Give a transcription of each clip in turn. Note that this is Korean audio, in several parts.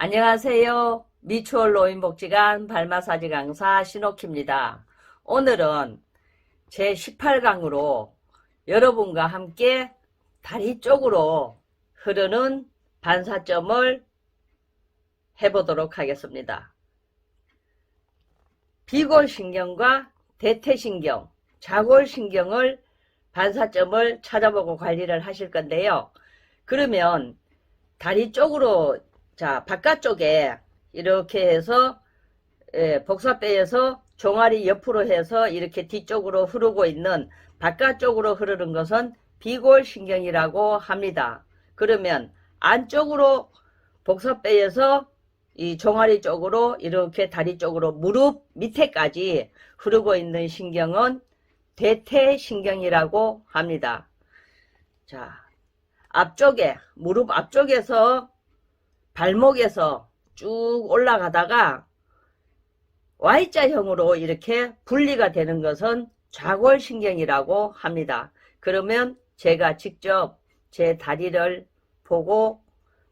안녕하세요. 미추홀 노인복지관 발마사지 강사 신옥희입니다. 오늘은 제 18강으로 여러분과 함께 다리 쪽으로 흐르는 반사점을 해보도록 하겠습니다. 비골신경과 대퇴신경, 좌골신경을 반사점을 찾아보고 관리를 하실 건데요. 그러면 다리 쪽으로 바깥쪽에 이렇게 해서 복사뼈에서 종아리 옆으로 해서 이렇게 뒤쪽으로 흐르고 있는 바깥쪽으로 흐르는 것은 비골신경이라고 합니다. 그러면 안쪽으로 복사뼈에서 이 종아리 쪽으로 이렇게 다리 쪽으로 무릎 밑에까지 흐르고 있는 신경은 대퇴신경이라고 합니다. 자, 앞쪽에 무릎 앞쪽에서 발목에서 쭉 올라가다가 Y자형으로 이렇게 분리가 되는 것은 좌골신경이라고 합니다. 그러면 제가 직접 제 다리를 보고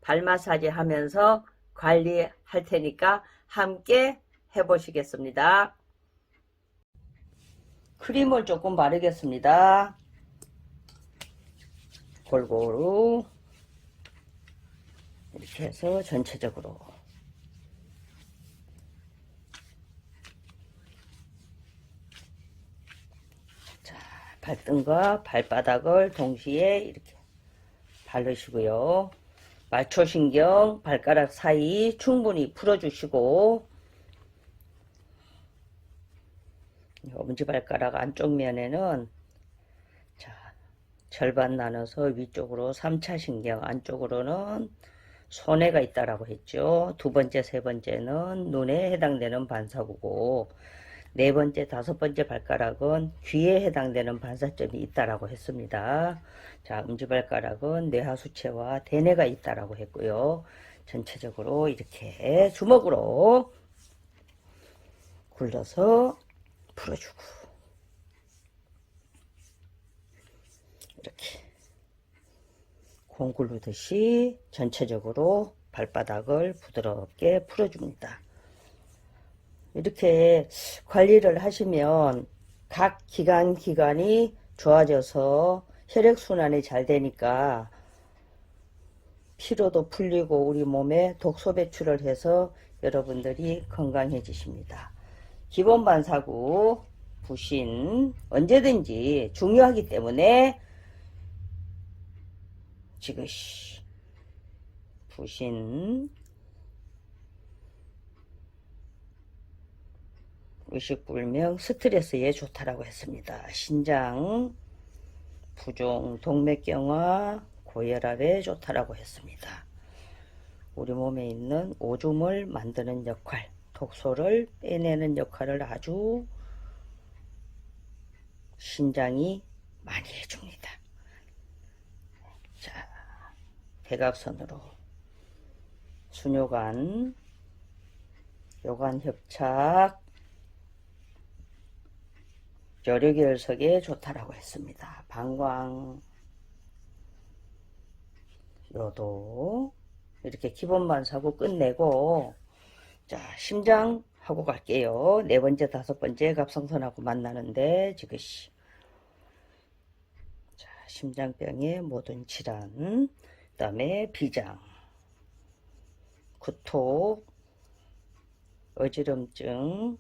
발 마사지 하면서 관리할 테니까 함께 해보시겠습니다. 크림을 조금 바르겠습니다. 골고루 이렇게 해서 전체적으로 자, 발등과 발바닥을 동시에 이렇게 바르시고요. 말초신경 발가락 사이 충분히 풀어주시고 엄지발가락 안쪽 면에는 자, 절반 나눠서 위쪽으로 3차 신경 안쪽으로는 손해가 있다라고 했죠. 두 번째, 세 번째는 눈에 해당되는 반사구고 네 번째, 다섯 번째 발가락은 귀에 해당되는 반사점이 있다라고 했습니다. 자, 엄지발가락은 뇌하수체와 대뇌가 있다라고 했고요. 전체적으로 이렇게 주먹으로 굴려서 풀어주고 이렇게 공 굴르듯이 전체적으로 발바닥을 부드럽게 풀어줍니다. 이렇게 관리를 하시면 각 기관이 좋아져서 혈액순환이 잘 되니까 피로도 풀리고 우리 몸에 독소 배출을 해서 여러분들이 건강해지십니다. 기본 반사구, 부신 언제든지 중요하기 때문에 지그시 부신 의식불명 스트레스에 좋다라고 했습니다. 신장 부종 동맥경화 고혈압에 좋다라고 했습니다. 우리 몸에 있는 오줌을 만드는 역할, 독소를 빼내는 역할을 아주 신장이 많이 해줍니다. 자, 대각선으로 순요관, 요관협착, 여류결석에 좋다라고 했습니다. 방광, 요도 이렇게 기본 반사구 끝내고 자, 심장 하고 갈게요. 네 번째, 다섯 번째 갑상선하고 만나는데 지그시 자, 심장병의 모든 질환, 그 다음에 비장, 구토, 어지럼증,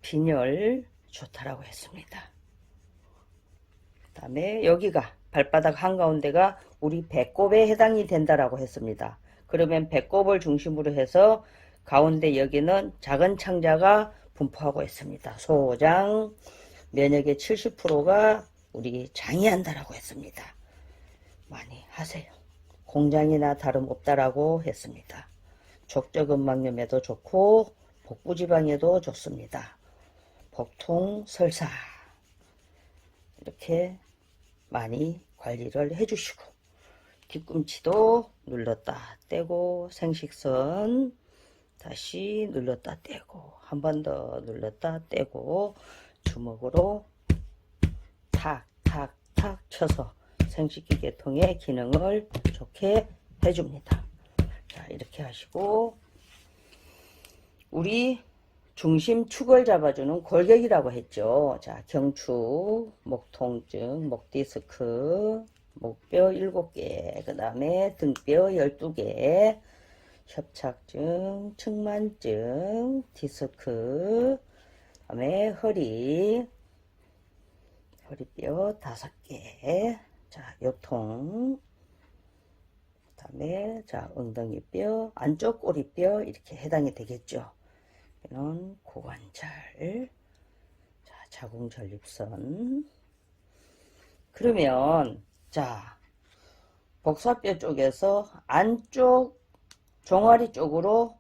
빈혈 좋다라고 했습니다. 그 다음에 여기가 발바닥 한가운데가 우리 배꼽에 해당이 된다라고 했습니다. 그러면 배꼽을 중심으로 해서 가운데 여기는 작은 창자가 분포하고 있습니다. 소장, 면역의 70%가 우리 장이 한다라고 했습니다. 많이 하세요. 공장이나 다름없다라고 했습니다. 족저근막염에도 좋고 복부지방에도 좋습니다. 복통, 설사 이렇게 많이 관리를 해주시고 뒤꿈치도 눌렀다 떼고 생식선 다시 눌렀다 떼고 한 번 더 눌렀다 떼고 주먹으로 탁탁탁 쳐서 생식기계통의 기능을 좋게 해줍니다. 자, 이렇게 하시고, 우리 중심 축을 잡아주는 골격이라고 했죠. 자, 경추, 목 통증, 목 디스크, 목뼈 7개, 그 다음에 등뼈 12개, 협착증, 측만증, 디스크, 그 다음에 허리뼈 5개, 자, 요통, 그 다음에 자, 엉덩이뼈, 안쪽 꼬리뼈 이렇게 해당이 되겠죠. 이는 고관절, 자, 자궁전립선. 그러면 자, 복사뼈 쪽에서 안쪽 종아리 쪽으로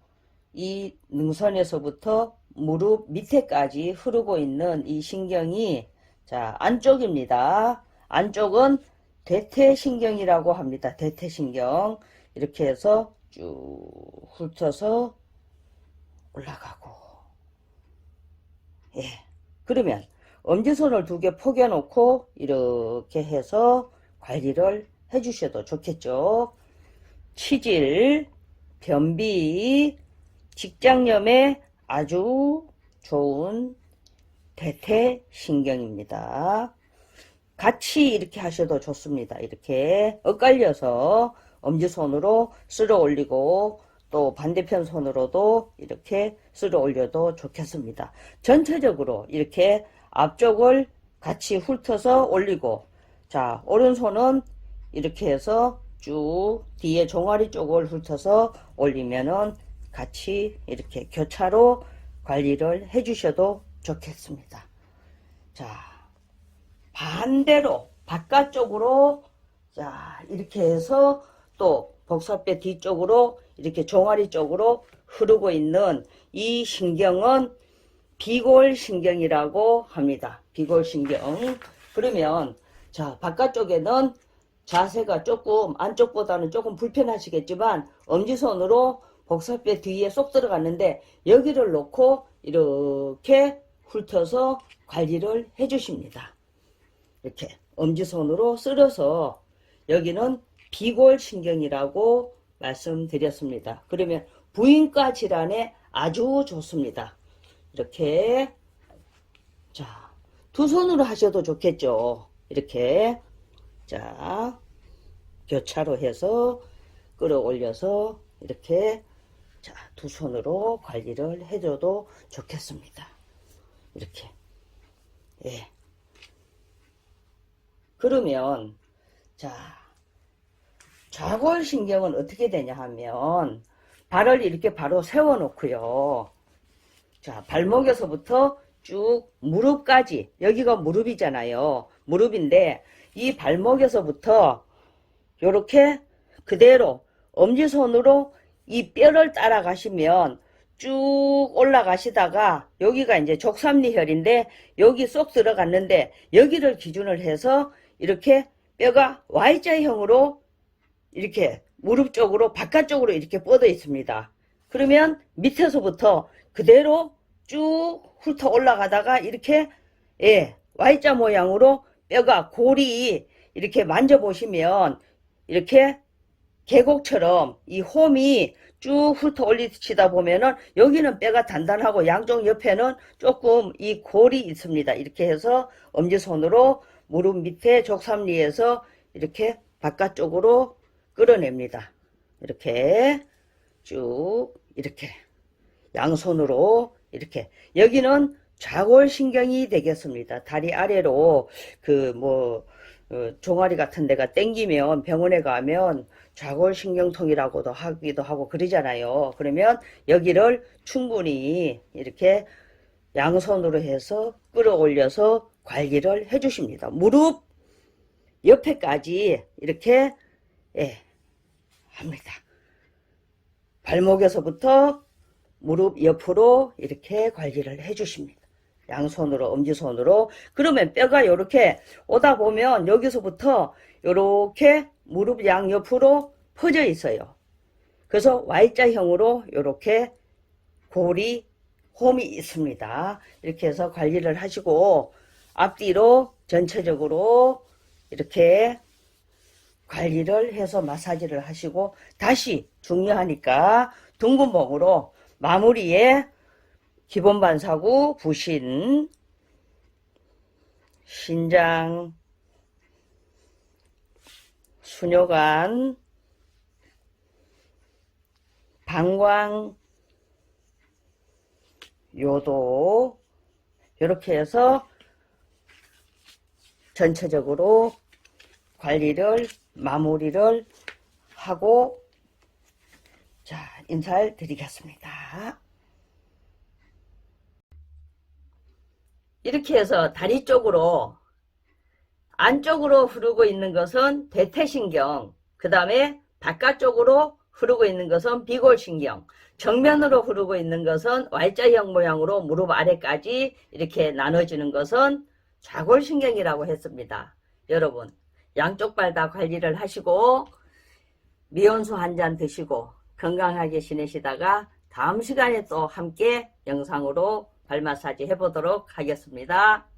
이 능선에서부터 무릎 밑에까지 흐르고 있는 이 신경이 자, 안쪽입니다. 안쪽은 대퇴신경이라고 합니다. 대퇴신경. 이렇게 해서 쭉 훑어서 올라가고. 예. 그러면 엄지손을 2개 포개놓고 이렇게 해서 관리를 해주셔도 좋겠죠. 치질, 변비, 직장염에 아주 좋은 대퇴신경입니다. 같이 이렇게 하셔도 좋습니다. 이렇게 엇갈려서 엄지손으로 쓸어 올리고 또 반대편 손으로도 이렇게 쓸어 올려도 좋겠습니다. 전체적으로 이렇게 앞쪽을 같이 훑어서 올리고, 자, 오른손은 이렇게 해서 쭉 뒤에 종아리 쪽을 훑어서 올리면은 같이 이렇게 교차로 관리를 해 주셔도 좋겠습니다. 자, 반대로 바깥쪽으로 자, 이렇게 해서 또 복사뼈 뒤쪽으로 이렇게 종아리 쪽으로 흐르고 있는 이 신경은 비골신경이라고 합니다. 비골신경. 그러면 자, 바깥쪽에는 자세가 조금 안쪽보다는 조금 불편하시겠지만 엄지손으로 복사뼈 뒤에 쏙 들어갔는데 여기를 놓고 이렇게 훑어서 관리를 해 주십니다. 이렇게 엄지손으로 쓸어서 여기는 비골신경이라고 말씀드렸습니다. 그러면 부인과 질환에 아주 좋습니다. 이렇게 자, 2손으로 하셔도 좋겠죠. 이렇게 자, 교차로 해서 끌어올려서 이렇게 자, 2손으로 관리를 해줘도 좋겠습니다. 이렇게 예. 그러면 자, 좌골신경은 어떻게 되냐 하면 발을 이렇게 바로 세워 놓고요. 자, 발목에서부터 쭉 무릎까지, 여기가 무릎이잖아요. 무릎인데 이 발목에서부터 요렇게 그대로 엄지손으로 이 뼈를 따라 가시면 쭉 올라가시다가 여기가 이제 족삼리혈인데 여기 쏙 들어갔는데 여기를 기준을 해서 이렇게 뼈가 Y자형으로 이렇게 무릎 쪽으로 바깥쪽으로 이렇게 뻗어 있습니다. 그러면 밑에서부터 그대로 쭉 훑어 올라가다가 이렇게 예, Y자 모양으로 뼈가 골이 이렇게 만져보시면 이렇게 계곡처럼 이 홈이 쭉 훑어 올리시다 보면은 여기는 뼈가 단단하고 양쪽 옆에는 조금 이 골이 있습니다. 이렇게 해서 엄지손으로 무릎 밑에 족삼리에서 이렇게 바깥쪽으로 끌어냅니다. 이렇게 쭉 이렇게 양손으로 이렇게 여기는 좌골신경이 되겠습니다. 다리 아래로 종아리 같은 데가 땡기면 병원에 가면 좌골신경통이라고도 하기도 하고 그러잖아요. 그러면 여기를 충분히 이렇게 양손으로 해서 끌어올려서 관리를 해 주십니다. 무릎 옆에까지 이렇게 예, 합니다. 발목에서부터 무릎 옆으로 이렇게 관리를 해 주십니다. 양손으로 엄지손으로. 그러면 뼈가 이렇게 오다 보면 여기서부터 이렇게 무릎 양옆으로 퍼져 있어요. 그래서 Y자형으로 이렇게 골이 홈이 있습니다. 이렇게 해서 관리를 하시고 앞뒤로 전체적으로 이렇게 관리를 해서 마사지를 하시고 다시 중요하니까 둥근봉으로 마무리에 기본 반사구, 부신, 신장, 수뇨관, 방광, 요도 이렇게 해서 전체적으로 관리를 마무리를 하고 자 인사를 드리겠습니다. 이렇게 해서 다리 쪽으로 안쪽으로 흐르고 있는 것은 대퇴신경, 그 다음에 바깥쪽으로 흐르고 있는 것은 비골신경, 정면으로 흐르고 있는 것은 Y자형 모양으로 무릎 아래까지 이렇게 나눠지는 것은 좌골신경이라고 했습니다. 여러분 양쪽 발 다 관리를 하시고 미온수 한 잔 드시고 건강하게 지내시다가 다음 시간에 또 함께 영상으로 발 마사지 해보도록 하겠습니다.